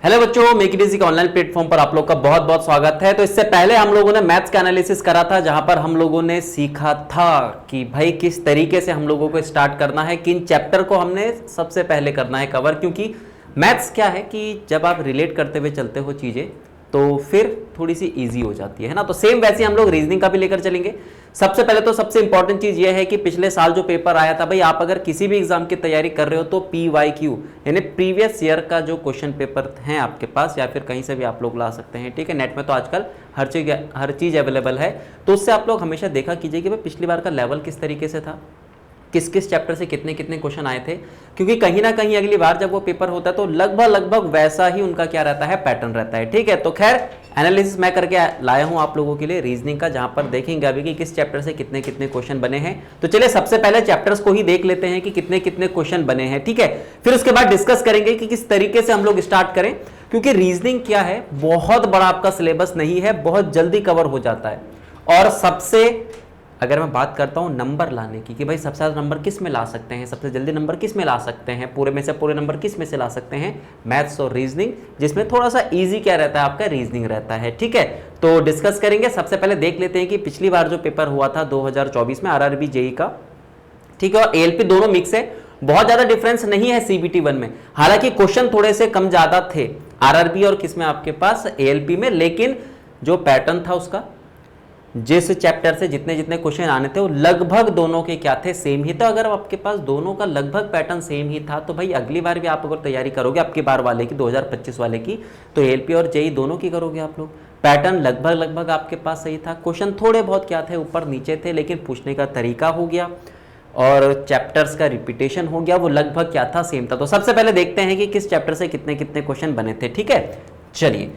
Hello बच्चों, make it easy के online platform पर आप लोग का बहुत बहुत स्वागत है। तो इससे पहले हम लोगों ने मैथ्स का एनालिसिस करा था, जहां पर हम लोगों ने सीखा था कि भाई किस तरीके से हम लोगों को स्टार्ट करना है, किन चैप्टर को हमने सबसे पहले करना है कवर। क्योंकि मैथ्स क्या है कि जब आप रिलेट करते हुए चलते हो चीजें तो फिर थोड़ी सी इजी हो जाती है ना। तो सेम वैसे हम लोग रीजनिंग का भी लेकर चलेंगे। सबसे पहले तो सबसे इंपॉर्टेंट चीज ये है कि पिछले साल जो पेपर आया था, भाई आप अगर किसी भी एग्जाम की तैयारी कर रहे हो तो PYQ यानी प्रीवियस ईयर का जो क्वेश्चन पेपर है आपके पास, या फिर कहीं से भी आप लोग ला सकते हैं, ठीक है। नेट में तो आजकल हर चीज अवेलेबल है, तो उससे आप लोग हमेशा देखा कीजिए कि भाई पिछली बार का लेवल किस तरीके से था, किस किस चैप्टर से कितने कितने क्वेश्चन आए थे। क्योंकि कहीं ना कहीं अगली बार जब वो पेपर होता है तो लगभग वैसा ही उनका क्या रहता है, पैटर्न रहता है, ठीक है। तो खैर एनालिसिस मैं करके लाया हूं आप लोगों के लिए रीजनिंग का, जहां पर देखेंगे अभी कि किस चैप्टर से कितने कितने क्वेश्चन बने हैं। तो चलिए सबसे पहले चैप्टर्स को ही देख लेते हैं कि कितने कितने क्वेश्चन बने हैं, ठीक है। फिर उसके बाद डिस्कस करेंगे कि किस तरीके से हम लोग स्टार्ट करें, क्योंकि रीजनिंग क्या है, बहुत बड़ा आपका सिलेबस नहीं है, बहुत जल्दी कवर हो जाता है। और सबसे अगर मैं बात करता हूं नंबर लाने की कि भाई सबसे ज्यादा नंबर किस में ला सकते हैं, सबसे जल्दी नंबर किस में ला सकते हैं, पूरे में से पूरे नंबर किस में से ला सकते हैं, मैथ्स और रीजनिंग, जिसमें थोड़ा सा इजी क्या रहता है, आपका रीजनिंग रहता है, ठीक है। तो डिस्कस करेंगे। सबसे पहले देख लेते हैं कि पिछली बार जो पेपर हुआ था 2024 में RRB JEE का, ठीक है, और ALP दोनों मिक्स है, बहुत ज्यादा डिफरेंस नहीं है CBT 1 में। हालांकि क्वेश्चन थोड़े से कम ज्यादा थे RRB और किसमें आपके पास ALP में, लेकिन जो पैटर्न था उसका, जिस चैप्टर से जितने जितने क्वेश्चन आने थे वो लगभग दोनों के क्या थे, सेम ही। तो अगर आपके पास दोनों का लगभग पैटर्न सेम ही था तो भाई अगली बार भी आप अगर तैयारी करोगे आपकी बार वाले की, 2025 वाले की, तो ALP और JEE दोनों की करोगे आप लोग। पैटर्न लगभग आपके पास सही था, क्वेश्चन थोड़े बहुत क्या थे, ऊपर नीचे थे, लेकिन पूछने का तरीका हो गया और चैप्टर्स का रिपीटेशन हो गया, वो लगभग क्या था, सेम था। तो सबसे पहले देखते हैं कि किस चैप्टर से कितने कितने क्वेश्चन बने थे, ठीक है। चलिए,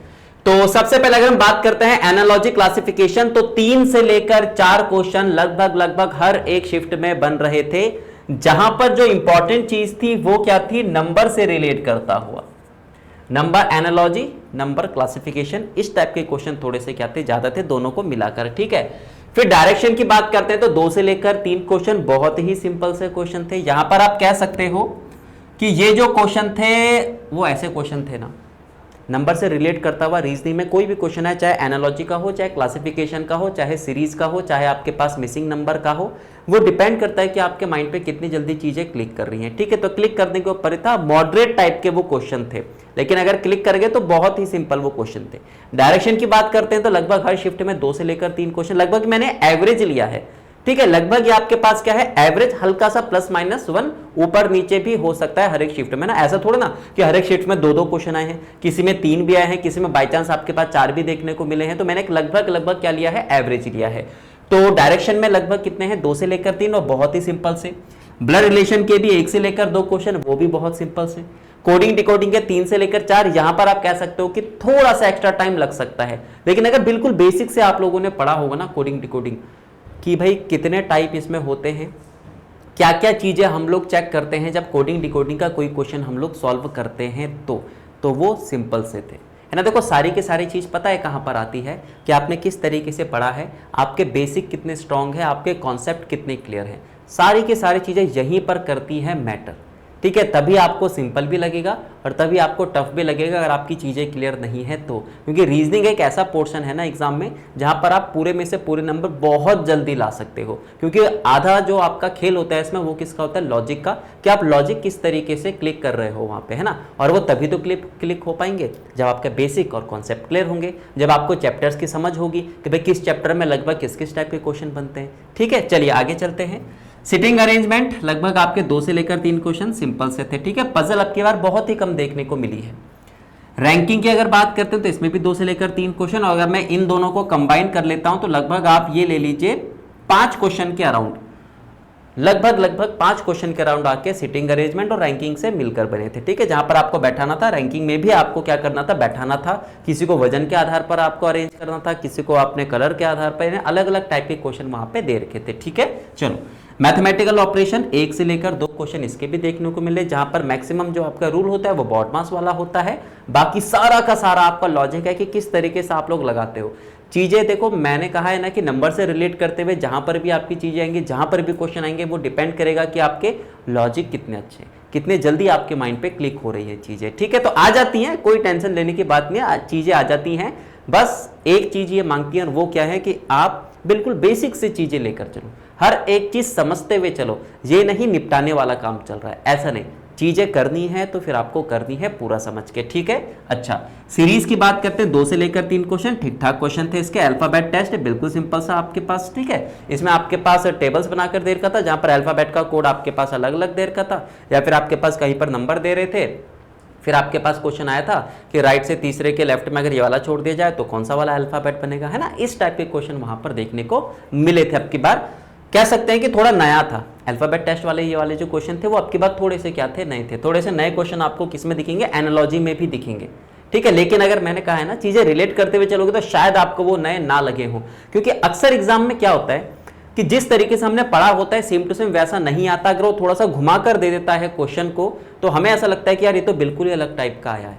तो सबसे पहले अगर हम बात करते हैं एनालॉजी क्लासिफिकेशन, तो 3 से लेकर 4 क्वेश्चन लगभग हर एक शिफ्ट में बन रहे थे, जहां पर जो इंपॉर्टेंट चीज थी वो क्या थी, नंबर से रिलेट करता हुआ। नंबर एनालॉजी, नंबर क्लासिफिकेशन, इस टाइप के क्वेश्चन थोड़े से क्या थे, ज्यादा थे, दोनों को मिलाकर, ठीक है। फिर डायरेक्शन की बात करते हैं तो 2 से लेकर 3 क्वेश्चन बहुत ही सिंपल से क्वेश्चन थे। यहां पर आप कह सकते हो कि ये जो क्वेश्चन थे वो ऐसे क्वेश्चन थे ना, नंबर से रिलेट करता हुआ। रीजनिंग में कोई भी क्वेश्चन है, चाहे एनालॉजी का हो, चाहे क्लासिफिकेशन का हो, चाहे सीरीज का हो, चाहे आपके पास मिसिंग नंबर का हो, वो डिपेंड करता है कि आपके माइंड पे कितनी जल्दी चीजें क्लिक कर रही हैं, ठीक है। तो क्लिक करने के ऊपर था, मॉडरेट टाइप के वो क्वेश्चन थे, लेकिन अगर क्लिक कर गए तो बहुत ही सिंपल वो क्वेश्चन थे। डायरेक्शन की बात करते हैं तो लगभग हर शिफ्ट में 2 से लेकर 3 क्वेश्चन, लगभग मैंने एवरेज लिया है, ठीक है। लगभग ये आपके पास क्या है, एवरेज, हल्का सा +-1 ऊपर नीचे भी हो सकता है हर एक शिफ्ट में ना। ऐसा थोड़ा ना कि हर एक शिफ्ट में 2-2 क्वेश्चन आए हैं, किसी में 3 भी आए हैं, किसी में बाई चांस आपके पास 4 भी देखने को मिले हैं। तो मैंने लगभग क्या लिया है, एवरेज लिया है। तो डायरेक्शन में लगभग कितने हैं, 2 से लेकर 3, और बहुत ही सिंपल से। ब्लड रिलेशन के भी 1 से लेकर 2 क्वेश्चन, वो भी बहुत सिंपल से। कोडिंग डिकोडिंग के 3 से लेकर 4, यहां पर आप कह सकते हो कि थोड़ा सा एक्स्ट्रा टाइम लग सकता है, लेकिन अगर बिल्कुल बेसिक से आप लोगों ने पढ़ा होगा ना कोडिंग डिकोडिंग, कि भाई कितने टाइप इसमें होते हैं, क्या क्या चीजें हम लोग चेक करते हैं जब कोडिंग डिकोडिंग का कोई क्वेश्चन हम लोग सॉल्व करते हैं, तो वो सिंपल से थे, है ना। देखो सारी की सारी चीज पता है कहां पर आती है, कि आपने किस तरीके से पढ़ा है, आपके बेसिक कितने स्ट्रांग है, आपके कॉन्सेप्ट कितने क्लियर है, सारी की सारी चीजें यहीं पर करती है मैटर, ठीक है। तभी आपको सिंपल भी लगेगा और तभी आपको टफ भी लगेगा अगर आपकी चीजें क्लियर नहीं है तो। क्योंकि रीजनिंग एक ऐसा पोर्शन है ना एग्जाम में, जहां पर आप पूरे में से पूरे नंबर बहुत जल्दी ला सकते हो, क्योंकि आधा जो आपका खेल होता है इसमें वो किसका होता है, लॉजिक का, कि आप लॉजिक किस तरीके से क्लिक कर रहे हो वहां पे, है ना। और वो तभी तो क्लिक हो पाएंगे जब आपका बेसिक और कॉन्सेप्ट क्लियर होंगे, जब आपको चैप्टर्स की समझ होगी कि भाई किस चैप्टर में लगभग किस किस टाइप के क्वेश्चन बनते हैं, ठीक है। चलिए आगे चलते हैं। सिटिंग अरेंजमेंट, लगभग आपके 2 से लेकर 3 क्वेश्चन सिंपल से थे, ठीक है। पजल अब की बार बहुत ही कम देखने को मिली है। रैंकिंग की अगर बात करते हैं तो इसमें भी 2 से लेकर 3 क्वेश्चन, और अगर मैं इन दोनों को कंबाइन कर लेता हूं तो लगभग आप ये ले लीजिए 5 क्वेश्चन के अराउंड, लगभग 5 क्वेश्चन के अराउंड आके सिटिंग अरेंजमेंट और रैंकिंग से मिलकर बने थे, ठीक है। जहां पर आपको बैठाना था, रैंकिंग में भी आपको क्या करना था, बैठाना था। किसी को वजन के आधार पर आपको अरेंज करना था, किसी को अपने कलर के आधार पर, अलग अलग टाइप के क्वेश्चन वहां पे दे रखे थे, ठीक है। चलो, मैथमेटिकल ऑपरेशन 1 से लेकर 2 क्वेश्चन इसके भी देखने को मिले, जहां पर मैक्सिमम जो आपका रूल होता है वो बॉड मास वाला होता है, बाकी सारा का सारा आपका लॉजिक है कि किस तरीके से आप लोग लगाते हो चीजें। देखो मैंने कहा है ना कि नंबर से रिलेट करते हुए जहां पर भी आपकी चीजें आएंगी, जहां पर भी क्वेश्चन आएंगे, वो डिपेंड करेगा कि आपके लॉजिक कितने अच्छे हैं, कितने जल्दी आपके माइंड पे क्लिक हो रही है चीजें, ठीक है। तो आ जाती हैं, कोई टेंशन लेने की बात नहीं है, चीजें आ जाती हैं। बस एक चीज ये मांगती है और वो क्या है कि आप बिल्कुल बेसिक से चीजें लेकर चलो, हर एक चीज समझते हुए चलो। ये नहीं निपटाने वाला काम चल रहा है, ऐसा नहीं, चीजें करनी है तो फिर आपको करनी है पूरा समझ के, ठीक है। अच्छा, सीरीज की बात करते हैं, 2 से लेकर 3 क्वेश्चन ठीक ठाक क्वेश्चन थे इसके। अल्फाबेट टेस्ट है, बिल्कुल सिंपल सा आपके पास, ठीक है। इसमें आपके पास टेबल्स बनाकर दे रखा था, जहां पर अल्फाबेट का कोड आपके पास अलग अलग दे रखा था, या फिर आपके पास कहीं पर नंबर दे रहे थे। फिर आपके पास क्वेश्चन आया था कि राइट से तीसरे के लेफ्ट में अगर ये वाला छोड़ दिया जाए तो कौन सा वाला अल्फाबेट बनेगा, है ना। इस टाइप के क्वेश्चन वहां पर देखने को मिले थे। अब की बार कह सकते हैं कि थोड़ा नया था अल्फाबेट टेस्ट वाले, ये वाले जो क्वेश्चन थे वो अब की बार थोड़े से क्या थे, नए थे। थोड़े से नए क्वेश्चन आपको किस में दिखेंगे, एनालॉजी में भी दिखेंगे, ठीक है। लेकिन अगर मैंने कहा है ना चीजें रिलेट करते हुए चलोगे तो शायद आपको वो नए ना लगे हो, क्योंकि अक्सर एग्जाम में क्या होता है कि जिस तरीके से हमने पढ़ा होता है सेम टू सेम वैसा नहीं आता। अगर वो थोड़ा सा घुमा कर दे देता है क्वेश्चन को तो हमें ऐसा लगता है कि यार ये तो बिल्कुल ही अलग टाइप का आया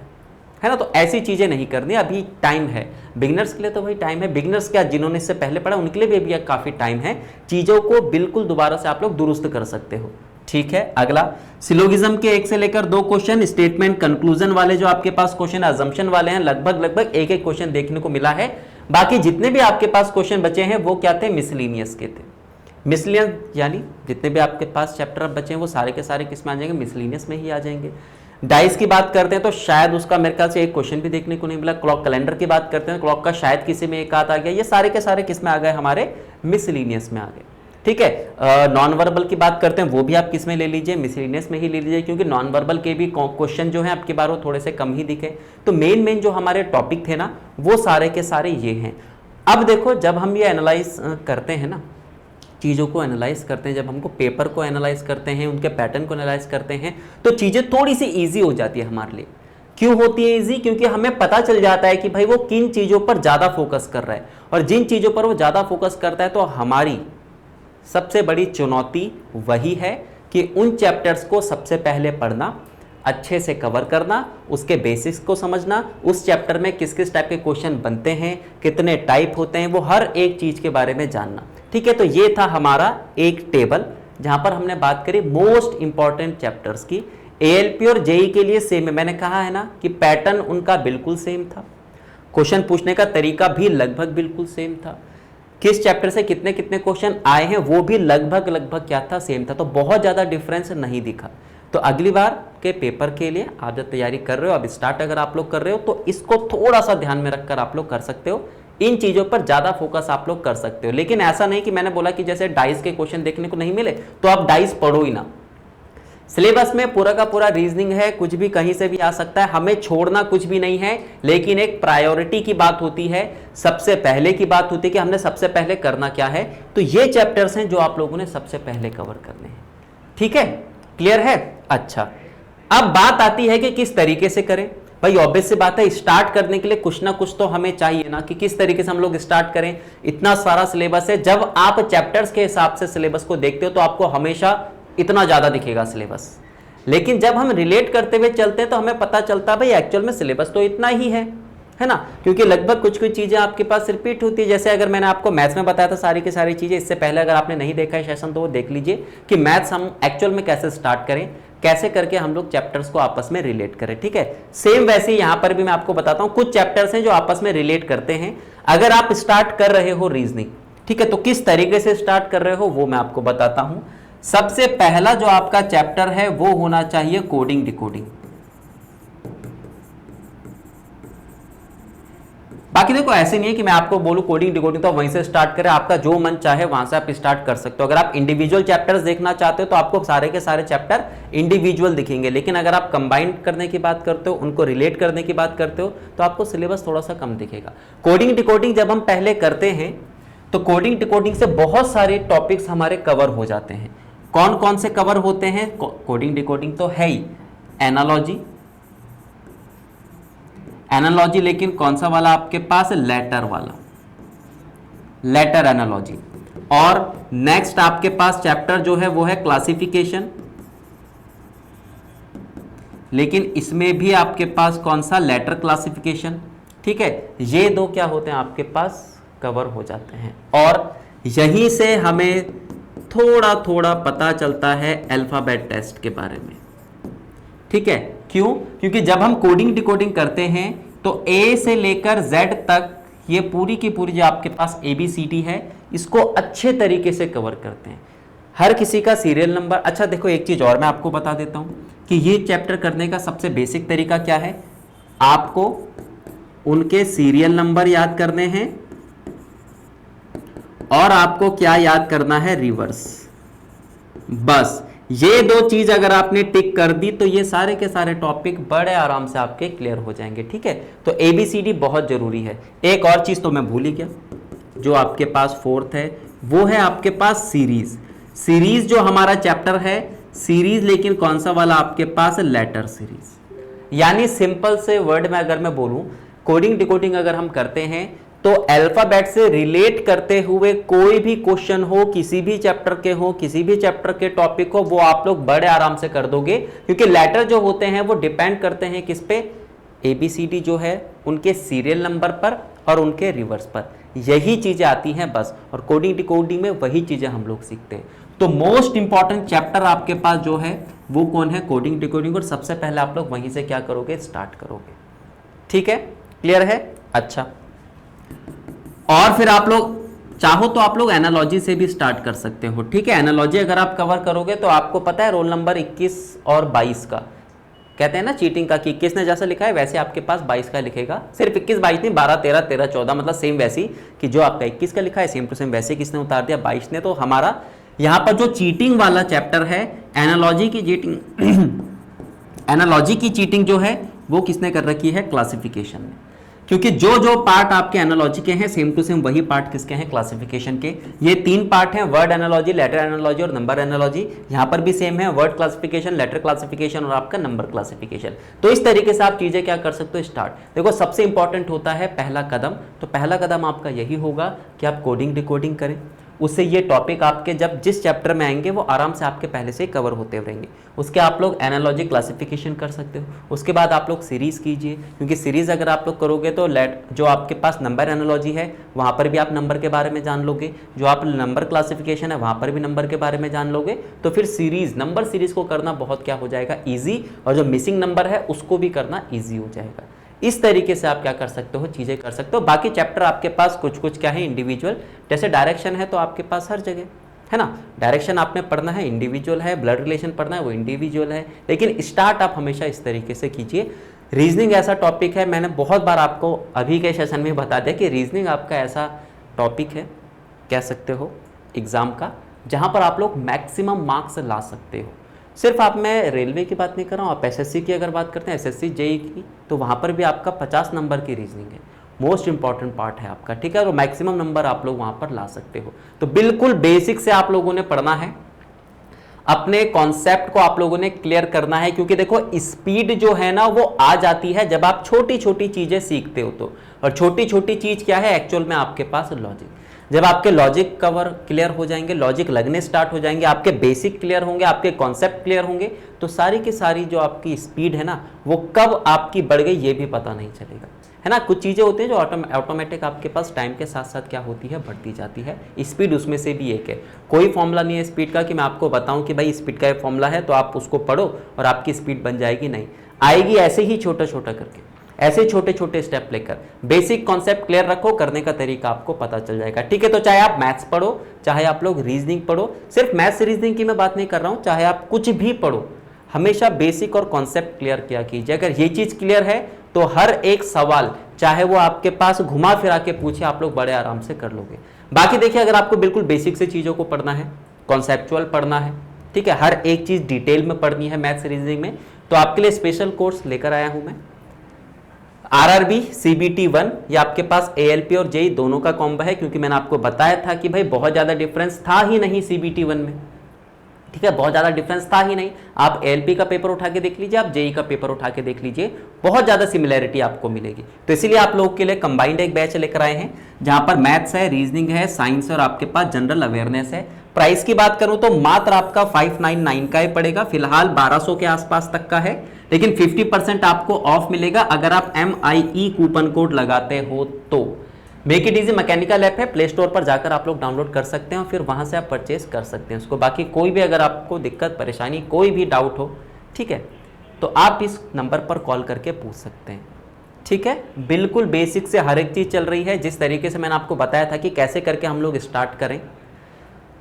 है ना। तो ऐसी चीजें नहीं करनी, अभी टाइम है बिगिनर्स के लिए, तो भाई टाइम है। बिगिनर्स क्या, जिन्होंने इससे पहले पढ़ा उनके लिए भी अभी काफी टाइम है, चीजों को बिल्कुल दोबारा से आप लोग दुरुस्त कर सकते हो, ठीक है। अगला सिलोगिज्म के 1 से लेकर 2 क्वेश्चन, स्टेटमेंट कंक्लूजन वाले जो आपके पास क्वेश्चन, अजम्पशन वाले हैं, लगभग एक एक क्वेश्चन देखने को मिला है। बाकी जितने भी आपके पास क्वेश्चन बचे हैं वो क्या थे, मिसलिनियस के थे। मिसलिनियस यानी जितने भी आपके पास चैप्टर अब बचे हैं वो सारे के सारे किस में आ जाएंगे, मिसलिनियस में ही आ जाएंगे। डाइस की बात करते हैं तो शायद उसका मेरे ख्याल से एक क्वेश्चन भी देखने को नहीं मिला। क्लॉक कैलेंडर की बात करते हैं, क्लॉक का शायद किसी में एक आध आ गया। ये सारे के सारे किस में आ गए, हमारे मिसलिनियस में आ गए, ठीक है। नॉन वर्बल की बात करते हैं, वो भी आप किस में ले लीजिए, मिसलिनियस में ही ले लीजिए, क्योंकि नॉन वर्बल के भी क्वेश्चन जो है आपकी बार वो थोड़े से कम ही दिखे। तो मेन जो हमारे टॉपिक थे ना वो सारे के सारे ये हैं। अब देखो जब हम ये एनालाइज करते हैं ना, चीज़ों को एनालाइज करते हैं, जब हमको पेपर को एनालाइज करते हैं, उनके पैटर्न को एनालाइज करते हैं, तो चीज़ें थोड़ी सी ईजी हो जाती है हमारे लिए। क्यों होती है ईजी, क्योंकि हमें पता चल जाता है कि भाई वो किन चीज़ों पर ज़्यादा फोकस कर रहा है, और जिन चीज़ों पर वो ज़्यादा फोकस करता है तो हमारी सबसे बड़ी चुनौती वही है कि उन चैप्टर्स को सबसे पहले पढ़ना, अच्छे से कवर करना, उसके बेसिक्स को समझना, उस चैप्टर में किस किस टाइप के क्वेश्चन बनते हैं, कितने टाइप होते हैं, वो हर एक चीज़ के बारे में जानना, ठीक है। तो ये था हमारा एक टेबल जहां पर हमने बात करी मोस्ट इंपॉर्टेंट चैप्टर्स की। एएलपी और जेई के लिए सेम है, मैंने कहा है ना कि पैटर्न उनका बिल्कुल सेम था, क्वेश्चन पूछने का तरीका भी लगभग बिल्कुल सेम था, किस चैप्टर से कितने कितने क्वेश्चन आए हैं वो भी लगभग क्या था, सेम था। तो बहुत ज़्यादा डिफरेंस नहीं दिखा। तो अगली बार के पेपर के लिए आप जब तैयारी कर रहे हो, अब स्टार्ट अगर आप लोग कर रहे हो तो इसको थोड़ा सा ध्यान में रखकर आप लोग कर सकते हो, इन चीज़ों पर ज़्यादा फोकस आप लोग कर सकते हो। लेकिन ऐसा नहीं कि मैंने बोला कि जैसे डाइस के क्वेश्चन देखने को नहीं मिले तो आप डाइस पढ़ो ही ना। सिलेबस में पूरा का पूरा रीजनिंग है, कुछ भी कहीं से भी आ सकता है, हमें छोड़ना कुछ भी नहीं है, लेकिन एक प्रायोरिटी की बात होती है, सबसे पहले की बात होती है कि हमने सबसे पहले करना क्या है। तो ये चैप्टर्स हैं जो आप लोगों ने सबसे पहले कवर करने हैं, ठीक है, क्लियर है। अच्छा, अब बात आती है कि किस तरीके से करें। भाई ऑब्वियस सी बात है, स्टार्ट करने के लिए कुछ ना कुछ तो हमें चाहिए ना, कि किस तरीके से हम लोग स्टार्ट करें। इतना सारा सिलेबस है, जब आप चैप्टर्स के हिसाब से सिलेबस को देखते हो तो आपको हमेशा इतना ज्यादा दिखेगा सिलेबस, लेकिन जब हम रिलेट करते हुए चलते हैं तो हमें पता चलता है भाई एक्चुअल में सिलेबस तो इतना ही है ना, क्योंकि लगभग कुछ कुछ चीजें आपके पास रिपीट होती है। जैसे अगर मैंने आपको मैथ्स में बताया था सारी की सारी चीजें, इससे पहले अगर आपने नहीं देखा है सेशन तो वो देख लीजिए कि मैथ्स हम एक्चुअल में कैसे स्टार्ट करें, कैसे करके हम लोग चैप्टर्स को आपस में रिलेट करें, ठीक है। सेम वैसे ही यहां पर भी मैं आपको बताता हूं, कुछ चैप्टर्स हैं जो आपस में रिलेट करते हैं। अगर आप स्टार्ट कर रहे हो रीजनिंग, ठीक है, तो किस तरीके से स्टार्ट कर रहे हो वो मैं आपको बताता हूं। सबसे पहला जो आपका चैप्टर है वो होना चाहिए कोडिंग डिकोडिंग। बाकी देखो ऐसे नहीं है कि मैं आपको बोलूं कोडिंग डिकोडिंग तो वहीं से स्टार्ट करें, आपका जो मन चाहे वहां से आप स्टार्ट कर सकते हो। अगर आप इंडिविजुअल चैप्टर्स देखना चाहते हो तो आपको सारे के सारे चैप्टर इंडिविजुअल दिखेंगे, लेकिन अगर आप कंबाइन करने की बात करते हो, उनको रिलेट करने की बात करते हो, तो आपको सिलेबस थोड़ा सा कम दिखेगा। कोडिंग डिकोडिंग जब हम पहले करते हैं तो कोडिंग डिकोडिंग से बहुत सारे टॉपिक्स हमारे कवर हो जाते हैं। कौन कौन से कवर होते हैं? कोडिंग डिकोडिंग तो है ही, एनालॉजी, लेकिन कौन सा वाला आपके पास? लेटर वाला, लेटर एनालॉजी। और नेक्स्ट आपके पास चैप्टर जो है वो है क्लासिफिकेशन, लेकिन इसमें भी आपके पास कौन सा? लेटर क्लासिफिकेशन, ठीक है। ये दो क्या होते हैं आपके पास कवर हो जाते हैं, और यहीं से हमें थोड़ा थोड़ा पता चलता है अल्फाबेट टेस्ट के बारे में। ठीक है, क्यों? क्योंकि जब हम कोडिंग डिकोडिंग करते हैं तो ए से लेकर जेड तक ये पूरी की पूरी जो आपके पास ABCD है इसको अच्छे तरीके से कवर करते हैं, हर किसी का सीरियल नंबर। अच्छा देखो, एक चीज और मैं आपको बता देता हूं कि ये चैप्टर करने का सबसे बेसिक तरीका क्या है, आपको उनके सीरियल नंबर याद करने हैं और आपको क्या याद करना है, रिवर्स। बस ये दो चीज अगर आपने टिक कर दी तो ये सारे के सारे टॉपिक बड़े आराम से आपके क्लियर हो जाएंगे। ठीक है, तो ABCD बहुत जरूरी है। एक और चीज तो मैं भूल ही गया, जो आपके पास फोर्थ है वो है आपके पास सीरीज। सीरीज जो हमारा चैप्टर है सीरीज, लेकिन कौन सा वाला आपके पास, लेटर सीरीज। यानी सिंपल से वर्ड में अगर मैं बोलूं, कोडिंग डिकोडिंग अगर हम करते हैं तो अल्फाबेट से रिलेट करते हुए कोई भी क्वेश्चन हो, किसी भी चैप्टर के हो, किसी भी चैप्टर के टॉपिक हो, वो आप लोग बड़े आराम से कर दोगे। क्योंकि लेटर जो होते हैं वो डिपेंड करते हैं किस पे, ABCD जो है उनके सीरियल नंबर पर और उनके रिवर्स पर, यही चीजें आती हैं बस। और कोडिंग डिकोडिंग में वही चीजें हम लोग सीखते हैं। तो मोस्ट इंपॉर्टेंट चैप्टर आपके पास जो है वो कौन है, कोडिंग डिकोडिंग। और सबसे पहले आप लोग वहीं से क्या करोगे, स्टार्ट करोगे। ठीक है, क्लियर है? अच्छा, और फिर आप लोग चाहो तो आप लोग एनालॉजी से भी स्टार्ट कर सकते हो। ठीक है, एनालॉजी अगर आप कवर करोगे तो आपको पता है रोल नंबर 21 और 22 का, कहते हैं ना चीटिंग का, कि 21 ने जैसा लिखा है वैसे आपके पास 22 का लिखेगा। सिर्फ 21 22 नहीं, 12 13 13 14, मतलब सेम वैसी, कि जो आपका 21 का लिखा है सेम टू सेम वैसे किसने उतार दिया, 22 ने। तो हमारा यहाँ पर जो चीटिंग वाला चैप्टर है, एनालॉजी की चीटिंग एनालॉजी की चीटिंग जो है वो किसने कर रखी है, क्लासिफिकेशन में। क्योंकि जो जो पार्ट आपके एनालॉजी के हैं सेम टू सेम वही पार्ट किसके हैं, क्लासिफिकेशन के। ये 3 पार्ट हैं, वर्ड एनालॉजी, लेटर एनालॉजी और नंबर एनालॉजी। यहां पर भी सेम है, वर्ड क्लासिफिकेशन, लेटर क्लासिफिकेशन और आपका नंबर क्लासिफिकेशन। तो इस तरीके से आप चीजें क्या कर सकते हो, स्टार्ट। देखो सबसे इंपॉर्टेंट होता है पहला कदम, तो पहला कदम आपका यही होगा कि आप कोडिंग डिकोडिंग करें। उससे ये टॉपिक आपके जब जिस चैप्टर में आएंगे वो आराम से आपके पहले से कवर होते रहेंगे। उसके आप लोग एनालॉजी क्लासिफिकेशन कर सकते हो। उसके बाद आप लोग सीरीज कीजिए, क्योंकि सीरीज अगर आप लोग करोगे तो जो आपके पास नंबर एनालॉजी है वहाँ पर भी आप नंबर के बारे में जान लोगे, जो आप नंबर क्लासिफिकेशन है वहाँ पर भी नंबर के बारे में जान लोगे। तो फिर सीरीज, नंबर सीरीज को करना बहुत क्या हो जाएगा, ईजी, और जो मिसिंग नंबर है उसको भी करना ईजी हो जाएगा। इस तरीके से आप क्या कर सकते हो, चीजें कर सकते हो। बाकी चैप्टर आपके पास कुछ कुछ क्या है, इंडिविजुअल। जैसे डायरेक्शन है तो आपके पास हर जगह है ना, डायरेक्शन आपने पढ़ना है इंडिविजुअल है, ब्लड रिलेशन पढ़ना है वो इंडिविजुअल है, लेकिन स्टार्ट आप हमेशा इस तरीके से कीजिए। रीजनिंग ऐसा टॉपिक है, मैंने बहुत बार आपको अभी के सेशन में बता दिया कि रीजनिंग आपका ऐसा टॉपिक है, कह सकते हो एग्जाम का, जहां पर आप लोग मैक्सिमम मार्क्स ला सकते हो। सिर्फ आप, मैं रेलवे की बात नहीं कर रहा हूँ, आप SSC की अगर बात करते हैं, SSC JEE की, तो वहाँ पर भी आपका 50 नंबर की रीजनिंग है, मोस्ट इंपॉर्टेंट पार्ट है आपका। ठीक है, और मैक्सिमम नंबर आप लोग वहाँ पर ला सकते हो। तो बिल्कुल बेसिक से आप लोगों ने पढ़ना है, अपने कॉन्सेप्ट को आप लोगों ने क्लियर करना है। क्योंकि देखो स्पीड जो है ना वो आ जाती है जब आप छोटी छोटी चीज़ें सीखते हो तो, और छोटी छोटी चीज़ क्या है एक्चुअल में आपके पास, लॉजिक। जब आपके लॉजिक कवर क्लियर हो जाएंगे, लॉजिक लगने स्टार्ट हो जाएंगे, आपके बेसिक क्लियर होंगे, आपके कॉन्सेप्ट क्लियर होंगे, तो सारी की सारी जो आपकी स्पीड है ना वो कब आपकी बढ़ गई ये भी पता नहीं चलेगा, है ना। कुछ चीज़ें होती हैं जो ऑटोमेटिक आपके पास टाइम के साथ साथ क्या होती है, बढ़ती जाती है। स्पीड उसमें से भी एक है। कोई फॉर्मूला नहीं है स्पीड का कि मैं आपको बताऊं कि भाई स्पीड का ये फॉर्मूला है तो आप उसको पढ़ो और आपकी स्पीड बन जाएगी, नहीं आएगी। ऐसे ही छोटा छोटा करके, ऐसे छोटे छोटे स्टेप लेकर बेसिक कॉन्सेप्ट क्लियर रखो, करने का तरीका आपको पता चल जाएगा। ठीक है, तो चाहे आप मैथ्स पढ़ो, चाहे आप लोग रीजनिंग पढ़ो, सिर्फ मैथ्स रीजनिंग की मैं बात नहीं कर रहा हूं, चाहे आप कुछ भी पढ़ो, हमेशा बेसिक और कॉन्सेप्ट क्लियर किया कीजिए। अगर ये चीज क्लियर है तो हर एक सवाल चाहे वो आपके पास घुमा फिरा के पूछे, आप लोग बड़े आराम से कर लोगे। बाकी देखिए, अगर आपको बिल्कुल बेसिक से चीजों को पढ़ना है, कॉन्सेप्चुअल पढ़ना है, ठीक है, हर एक चीज डिटेल में पढ़नी है मैथ्स रीजनिंग में, तो आपके लिए स्पेशल कोर्स लेकर आया हूं मैं, RRB CBT 1। ये आपके पास ALP और JEE दोनों का कॉम्बो है, क्योंकि मैंने आपको बताया था कि भाई बहुत ज्यादा डिफरेंस था ही नहीं CBT 1 में। ठीक है, बहुत ज्यादा डिफरेंस था ही नहीं। आप ALP का पेपर उठा के देख लीजिए, आप JEE का पेपर उठा के देख लीजिए, बहुत ज्यादा सिमिलैरिटी आपको मिलेगी। तो इसीलिए आप लोगों के लिए कंबाइंड एक बैच लेकर आए हैं, जहां पर मैथ्स है, रीजनिंग है, साइंस और आपके पास जनरल अवेयरनेस है। प्राइस की बात करूं तो मात्र आपका 599 का ही पड़ेगा, फिलहाल 1200 के आसपास तक का है, लेकिन 50% आपको ऑफ मिलेगा अगर आप MIE कूपन कोड लगाते हो तो। Make it easy mechanical app है, प्ले स्टोर पर जाकर आप लोग डाउनलोड कर सकते हैं और फिर वहां से आप परचेस कर सकते हैं उसको। बाकी कोई भी अगर आपको दिक्कत परेशानी कोई भी डाउट हो, ठीक है, तो आप इस नंबर पर कॉल करके पूछ सकते हैं। ठीक है, बिल्कुल बेसिक से हर एक चीज़ चल रही है। जिस तरीके से मैंने आपको बताया था कि कैसे करके हम लोग स्टार्ट करें,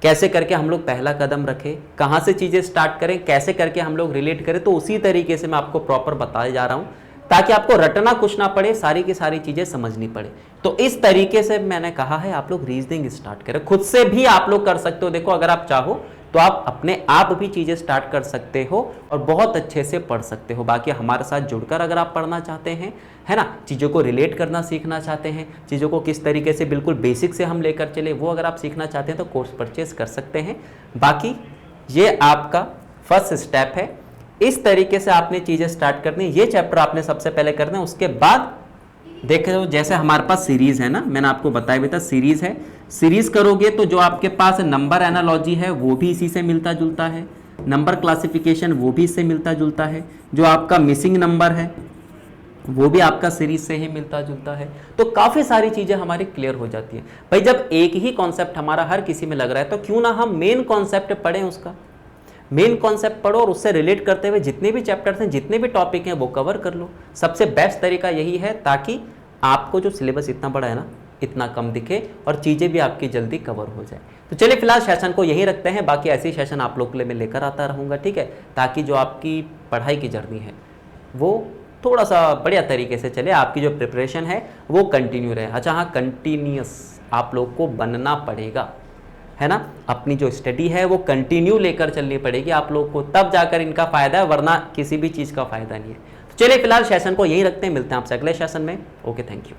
कैसे करके हम लोग पहला कदम रखें, कहाँ से चीज़ें स्टार्ट करें, कैसे करके हम लोग रिलेट करें, तो उसी तरीके से मैं आपको प्रॉपर बताया जा रहा हूँ ताकि आपको रटना कुछ ना पड़े, सारी की सारी चीज़ें समझनी पड़े। तो इस तरीके से मैंने कहा है आप लोग रीजनिंग स्टार्ट करें। खुद से भी आप लोग कर सकते हो। देखो, अगर आप चाहो तो आप अपने आप भी चीज़ें स्टार्ट कर सकते हो और बहुत अच्छे से पढ़ सकते हो। बाकी हमारे साथ जुड़कर अगर आप पढ़ना चाहते हैं, है ना, चीज़ों को रिलेट करना सीखना चाहते हैं, चीज़ों को किस तरीके से बिल्कुल बेसिक से हम लेकर चले, वो अगर आप सीखना चाहते हैं तो कोर्स परचेज कर सकते हैं। बाकी ये आपका फर्स्ट स्टेप है। इस तरीके से आपने चीज़ें स्टार्ट करनी, ये चैप्टर आपने सबसे पहले करना है। उसके बाद देखो, जैसे हमारे पास सीरीज है ना, मैंने आपको बताया भी था सीरीज है। सीरीज करोगे तो जो आपके पास नंबर एनालॉजी है वो भी इसी से मिलता जुलता है, नंबर क्लासिफिकेशन वो भी इससे मिलता जुलता है, जो आपका मिसिंग नंबर है वो भी आपका सीरीज से ही मिलता जुलता है। तो काफ़ी सारी चीज़ें हमारी क्लियर हो जाती हैं। भाई जब एक ही कॉन्सेप्ट हमारा हर किसी में लग रहा है तो क्यों ना हम मेन कॉन्सेप्ट पढ़ें, उसका मेन कॉन्सेप्ट पढ़ो और उससे रिलेट करते हुए जितने भी चैप्टर्स हैं, जितने भी टॉपिक हैं वो कवर कर लो। सबसे बेस्ट तरीका यही है ताकि आपको जो सिलेबस इतना बड़ा है ना, इतना कम दिखे और चीज़ें भी आपकी जल्दी कवर हो जाए। तो चलिए फिलहाल सेशन को यहीं रखते हैं। बाकी ऐसे सेशन आप लोग के लिए मैं लेकर आता रहूँगा, ठीक है, ताकि जो आपकी पढ़ाई की जर्नी है वो थोड़ा सा बढ़िया तरीके से चले, आपकी जो प्रिपरेशन है वो कंटिन्यू रहे। अच्छा हाँ, कंटिन्यूस आप लोग को बनना पड़ेगा, है ना, अपनी जो स्टडी है वो कंटिन्यू लेकर चलनी पड़ेगी आप लोग को, तब जाकर इनका फ़ायदा है, वरना किसी भी चीज़ का फ़ायदा नहीं है। तो चलिए फिलहाल सेशन को यहीं रखते हैं, मिलते हैं आपसे अगले सेशन में। Okay, thank you.